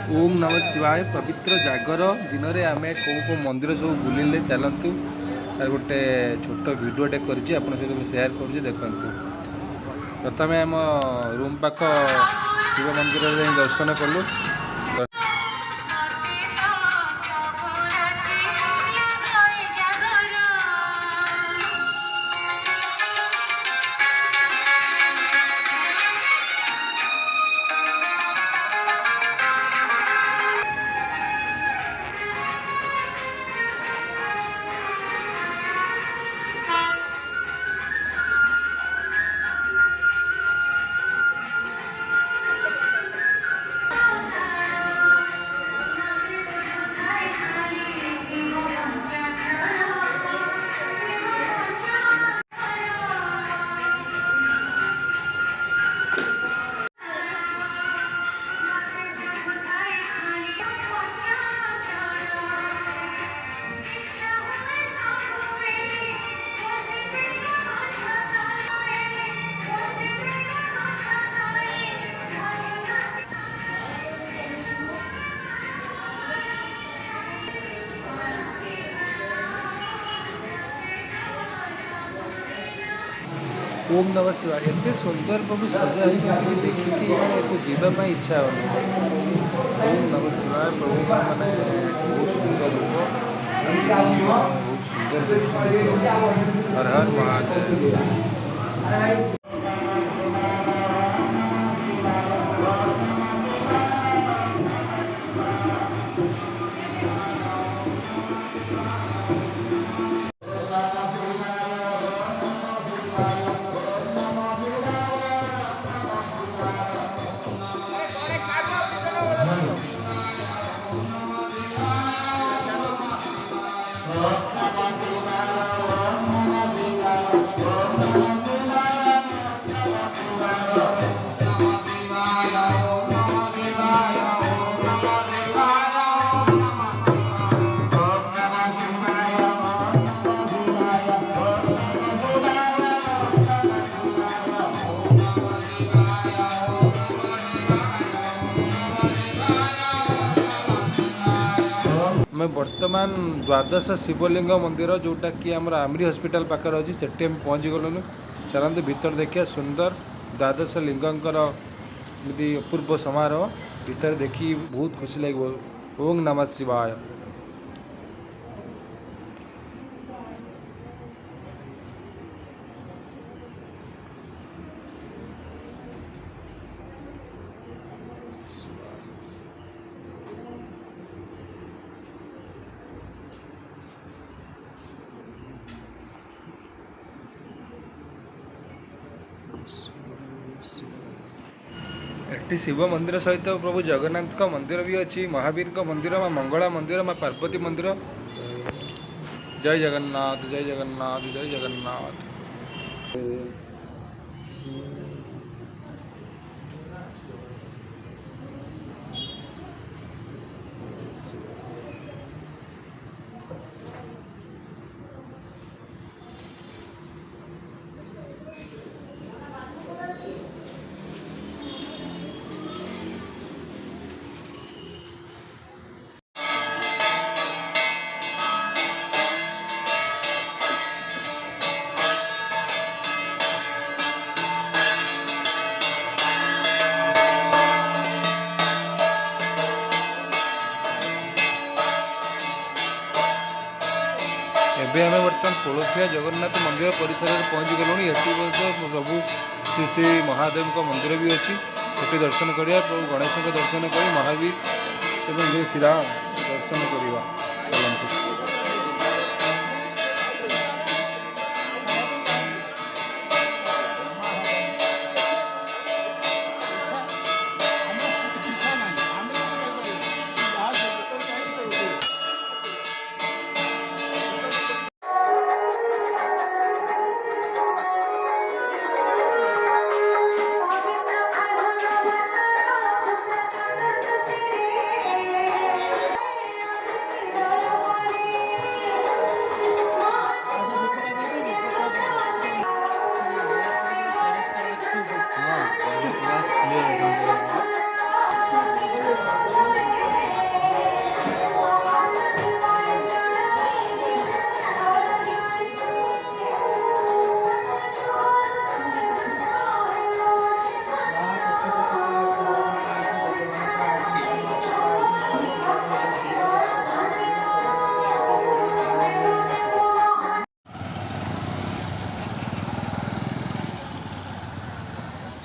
ओम नमः शिवाय पवित्र जागर दिन में आम कौ मंदिर सब बुलिले चलतु आर गोटे छोट भिडटे कर सहित सेयार कर देखु प्रथम आम रूम पाख शिव मंदिर दर्शन कलु। ओम नमः शिवाय एत सुंदर प्रभु सजा देखिए जीवाई इच्छा हो। ओम नमः शिवाय प्रभु मैंने बहुत सुंदर रूप बहुत सुंदर हर हर महादेव। मैं वर्तमान द्वादश शिवलिंग मंदिर जोटा कि आम आमरी हॉस्पिटल पाखे अच्छी से पहुँची गलुन। चलते भीतर देखिए सुंदर द्वादश लिंगंकर अपूर्व समारोह भीतर देखी बहुत खुशी लगे। ओम नमः शिवाय। एटी शिव मंदिर सहित प्रभु जगन्नाथ मंदिर भी अच्छी, महावीर मंदिर, माँ मंगला मंदिर, माँ पार्वती मंदिर। जय जगन्नाथ जय जगन्नाथ जय जगन्नाथ। एवं आम बर्तमान कोलथिया जगन्नाथ मंदिर परिसर में पहुँची गलुँ। ये प्रभु श्री श्री महादेव का मंदिर भी अच्छी, ये दर्शन करिया प्रभु गणेश का दर्शन कर महावीर एवं श्रीराम दर्शन करवा।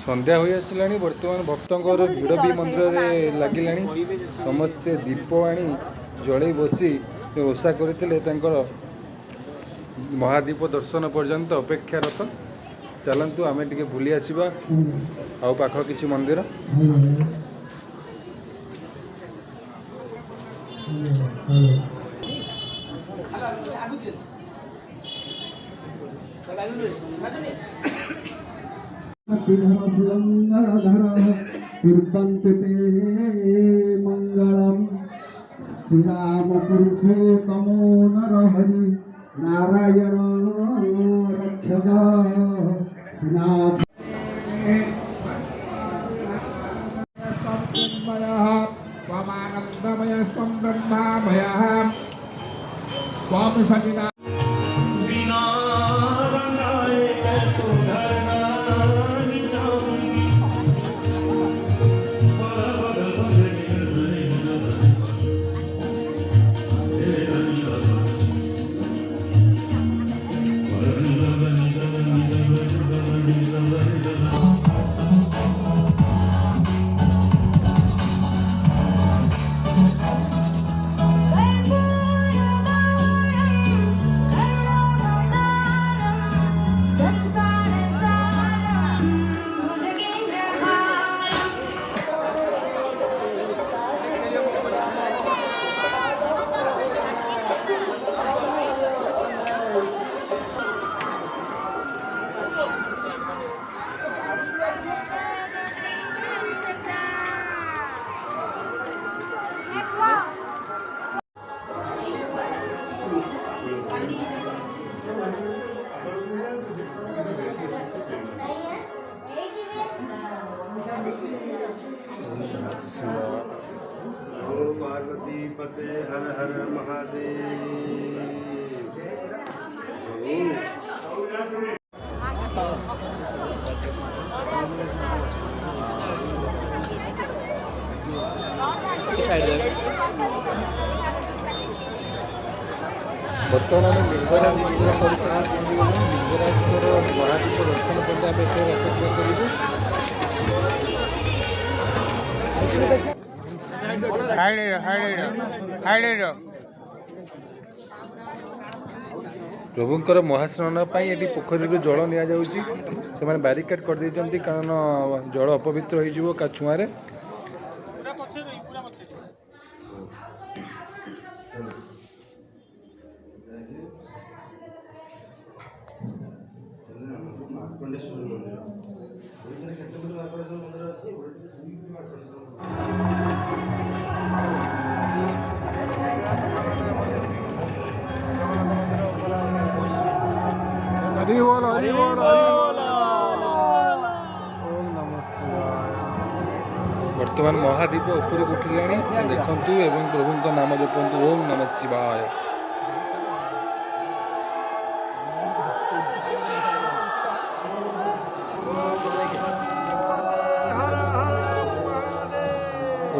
ସନ୍ଧ୍ୟା ହୋଇ ଆସିଲାଣି। ବର୍ତ୍ତମାନ ଭକ୍ତଙ୍କର ଭିଡ଼ ବି ମନ୍ଦିରରେ ଲାଗିଲାଣି। ସମସ୍ତେ ଦୀପ ଆଣି ଜଳେଇ ବସି ଓଷା କରିଥିଲେ ତାଙ୍କର ମହାଦୀପ ଦର୍ଶନ ପର୍ଯ୍ୟନ୍ତ ଅପେକ୍ଷାରତ। ଚାଲନ୍ତୁ ଆମେ ଟିକେ ବୁଲି ଆସିବା ଆଉ ପାଖ କିଛି ମନ୍ଦିର। मंगलम श्री राम पुरुषोत्तमो नरहरि नारायण रक्षक श्रीनाथ त्वमानंदमय त्वं ब्रह्मामय त्वं सचिदानंद पार्वती पते हर हर महादेव। ବର୍ତ୍ତମାନ ଆମେ ଲିଙ୍ଗରାଜ ମନ୍ଦିର ପରିସରରେ ପହଞ୍ଚିଗଲୁ। ଲିଙ୍ଗରାଜଙ୍କର ମହାଦୀପ ଦର୍ଶନ ପାଇଁ ଆମେ ଏଠାରେ ଅପେକ୍ଷା କରିବୁ। ପ୍ରଭୁଙ୍କର ମହାସ୍ନାନ ପାଇଁ ଏଠି ପୋଖରୀରୁ ଜଳ ନିଆଯାଉଛି। ସେମାନେ ବ୍ୟାରିକେଡ୍ କରିଦେଇଛନ୍ତି କାରଣ ଜଳ ଅପବିତ୍ର ହୋଇଯିବ ଛୁଆଁରେ। ବର୍ତ୍ତମାନ ମହାଦୀପ ଉପରକୁ ଉଠିଲାଣି ଦେଖନ୍ତୁ ଏବଂ ପ୍ରଭୁଙ୍କ ନାମ ଜପନ୍ତୁ ଓମ୍ ନମଃ ଶିବାୟ।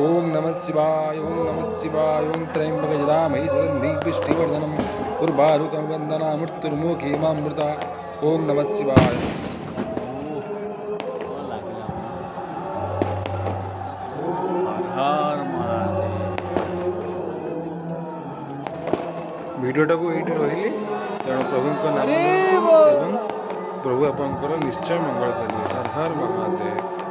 ओम नमः शिवाय ओम नमः शिवाय ओम त्र्यंबक यजामहे सुगंधिं पुष्टिवर्धनम् उर्वारुकं वन्दना मृत्युर्मुखे मामृता। ओम नमः शिवाय। ଭିଡ଼ିଓଟାକୁ ଏଇଠି ରହିଲି ତେଣୁ ପ୍ରଭୁଙ୍କ ନାମ ଏବଂ ପ୍ରଭୁ ଆପଣଙ୍କର ନିଶ୍ଚୟ ମଙ୍ଗଳ କରିବେ। ହର ହର ମହାଦେବ।